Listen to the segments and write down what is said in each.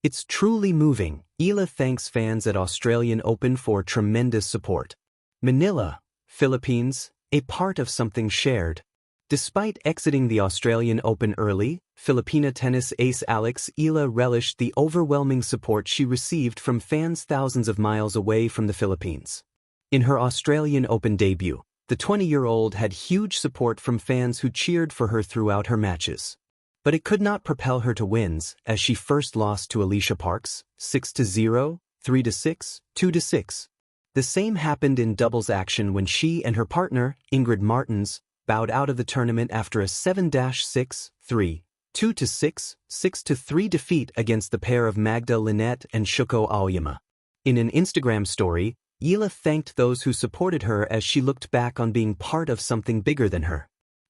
It's truly moving. Eala thanks fans at Australian Open for tremendous support. Manila, Philippines, a part of something shared. Despite exiting the Australian Open early, Filipina tennis ace Alex Eala relished the overwhelming support she received from fans thousands of miles away from the Philippines. In her Australian Open debut, the 20-year-old had huge support from fans who cheered for her throughout her matches. But it could not propel her to wins, as she first lost to Alicia Parks, 6-0, 3-6, 2-6. The same happened in doubles action when she and her partner, Ingrid Martens, bowed out of the tournament after a 7-6, 3, 2-6, 6-3 defeat against the pair of Magda Linette and Shuko Aoyama. In an Instagram story, Eala thanked those who supported her as she looked back on being part of something bigger than her.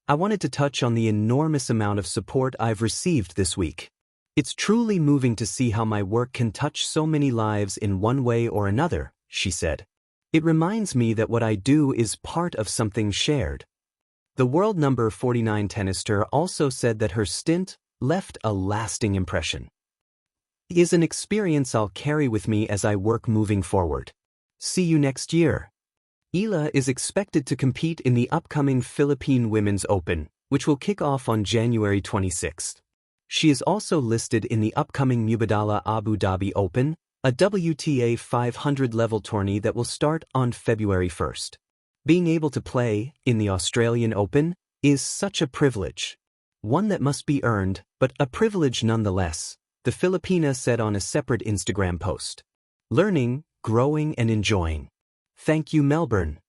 I wanted to touch on the enormous amount of support I've received this week. It's truly moving to see how my work can touch so many lives in one way or another, she said. It reminds me that what I do is part of something shared. The world number 49 tennis star also said that her stint left a lasting impression. It is an experience I'll carry with me as I work moving forward. See you next year. Eala is expected to compete in the upcoming Philippine Women's Open, which will kick off on January 26. She is also listed in the upcoming Mubadala Abu Dhabi Open, a WTA 500-level tourney that will start on February 1. Being able to play in the Australian Open is such a privilege. One that must be earned, but a privilege nonetheless, the Filipina said on a separate Instagram post. Learning, growing and enjoying. Thank you, Melbourne.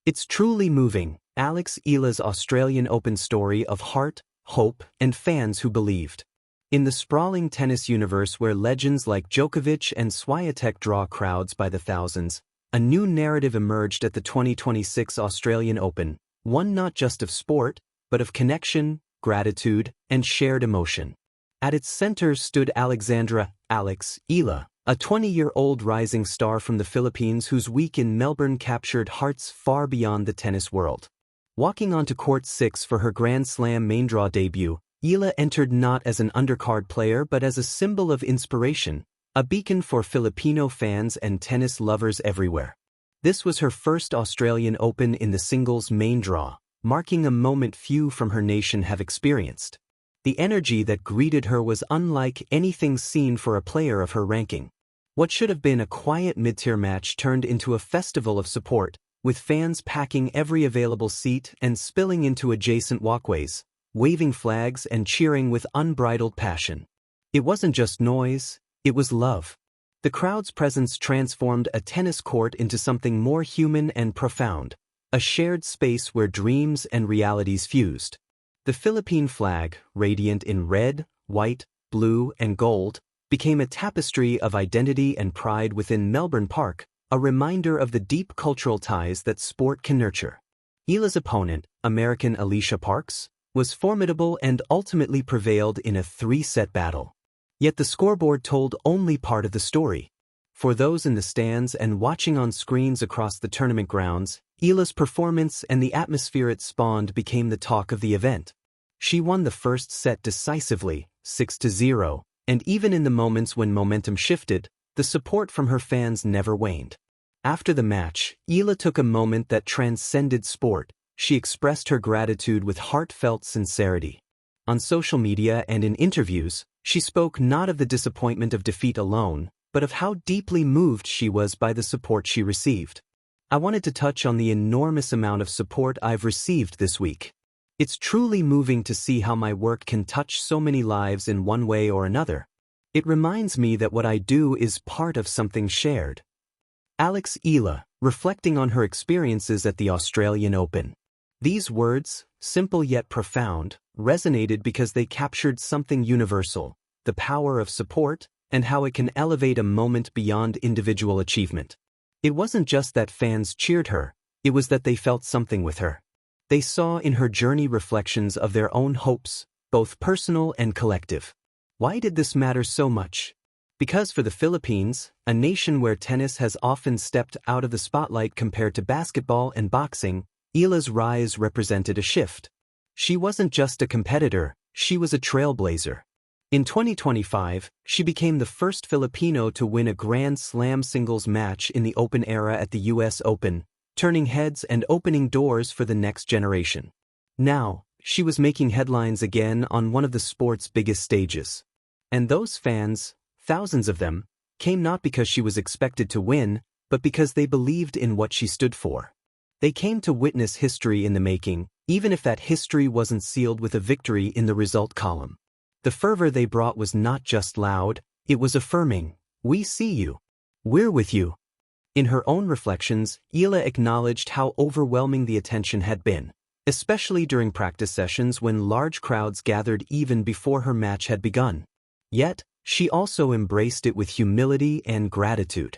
It's truly moving. Alex Eala's Australian Open story of heart, hope, and fans who believed. In the sprawling tennis universe where legends like Djokovic and Swiatek draw crowds by the thousands, a new narrative emerged at the 2026 Australian Open, one not just of sport, but of connection, gratitude, and shared emotion. At its center stood Alexandra "Alex" Eala, a 20-year-old rising star from the Philippines whose week in Melbourne captured hearts far beyond the tennis world. Walking onto court 6 for her Grand Slam main draw debut, Eala entered not as an undercard player but as a symbol of inspiration, a beacon for Filipino fans and tennis lovers everywhere. This was her first Australian Open in the singles main draw, marking a moment few from her nation have experienced. The energy that greeted her was unlike anything seen for a player of her ranking. What should have been a quiet mid-tier match turned into a festival of support, with fans packing every available seat and spilling into adjacent walkways, waving flags and cheering with unbridled passion. It wasn't just noise, it was love. The crowd's presence transformed a tennis court into something more human and profound, a shared space where dreams and realities fused. The Philippine flag, radiant in red, white, blue, and gold, became a tapestry of identity and pride within Melbourne Park, a reminder of the deep cultural ties that sport can nurture. Eala's opponent, American Alicia Parks, was formidable and ultimately prevailed in a 3-set battle. Yet the scoreboard told only part of the story. For those in the stands and watching on screens across the tournament grounds, Eala's performance and the atmosphere it spawned became the talk of the event. She won the first set decisively, 6-0, and even in the moments when momentum shifted, the support from her fans never waned. After the match, Eala took a moment that transcended sport. She expressed her gratitude with heartfelt sincerity. On social media and in interviews, she spoke not of the disappointment of defeat alone, but of how deeply moved she was by the support she received. I wanted to touch on the enormous amount of support I've received this week. It's truly moving to see how my work can touch so many lives in one way or another. It reminds me that what I do is part of something shared. Alex Eala, reflecting on her experiences at the Australian Open. These words, simple yet profound, resonated because they captured something universal, the power of support, and how it can elevate a moment beyond individual achievement. It wasn't just that fans cheered her, it was that they felt something with her. They saw in her journey reflections of their own hopes, both personal and collective. Why did this matter so much? Because for the Philippines, a nation where tennis has often stepped out of the spotlight compared to basketball and boxing, Eala's rise represented a shift. She wasn't just a competitor, she was a trailblazer. In 2025, she became the first Filipino to win a Grand Slam singles match in the Open era at the US Open, turning heads and opening doors for the next generation. Now, she was making headlines again on one of the sport's biggest stages. And those fans, thousands of them, came not because she was expected to win, but because they believed in what she stood for. They came to witness history in the making, even if that history wasn't sealed with a victory in the result column. The fervor they brought was not just loud, it was affirming, "We see you. We're with you." In her own reflections, Eala acknowledged how overwhelming the attention had been, especially during practice sessions when large crowds gathered even before her match had begun. Yet, she also embraced it with humility and gratitude.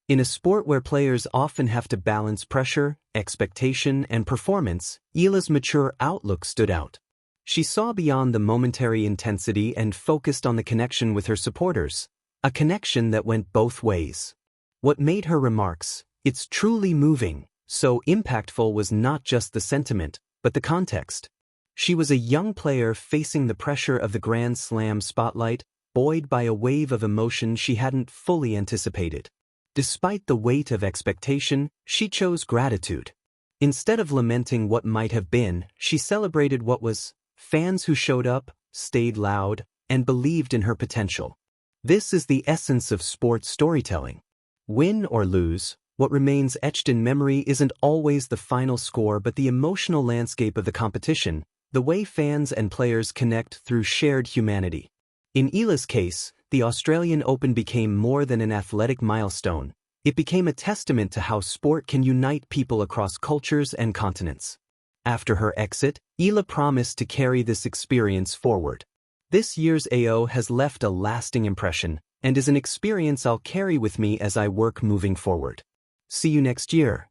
In a sport where players often have to balance pressure, expectation, and performance, Eala's mature outlook stood out. She saw beyond the momentary intensity and focused on the connection with her supporters, a connection that went both ways. What made her remarks, "It's truly moving," so impactful was not just the sentiment, but the context. She was a young player facing the pressure of the Grand Slam spotlight, buoyed by a wave of emotion she hadn't fully anticipated. Despite the weight of expectation, she chose gratitude. Instead of lamenting what might have been, she celebrated what was. Fans who showed up, stayed loud, and believed in her potential. This is the essence of sports storytelling. Win or lose, what remains etched in memory isn't always the final score but the emotional landscape of the competition, the way fans and players connect through shared humanity. In Eala's case, the Australian Open became more than an athletic milestone. It became a testament to how sport can unite people across cultures and continents. After her exit, Eala promised to carry this experience forward. "This year's AO has left a lasting impression, and is an experience I'll carry with me as I work moving forward. See you next year."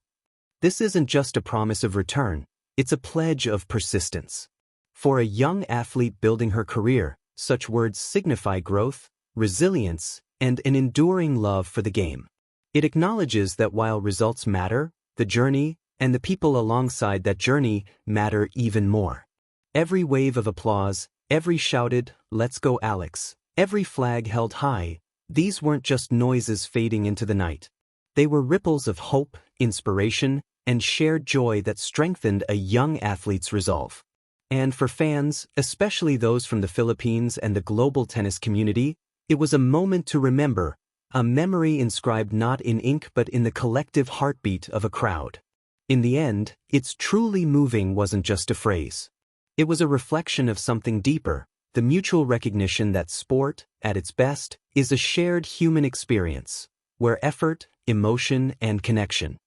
This isn't just a promise of return, it's a pledge of persistence. For a young athlete building her career, such words signify growth, resilience, and an enduring love for the game. It acknowledges that while results matter, the journey, and the people alongside that journey matter even more. Every wave of applause, every shouted, "Let's go Alex," every flag held high, these weren't just noises fading into the night. They were ripples of hope, inspiration, and shared joy that strengthened a young athlete's resolve. And for fans, especially those from the Philippines and the global tennis community, it was a moment to remember, a memory inscribed not in ink but in the collective heartbeat of a crowd. In the end, "It's truly moving" wasn't just a phrase. It was a reflection of something deeper, the mutual recognition that sport, at its best, is a shared human experience, where effort, emotion, and connection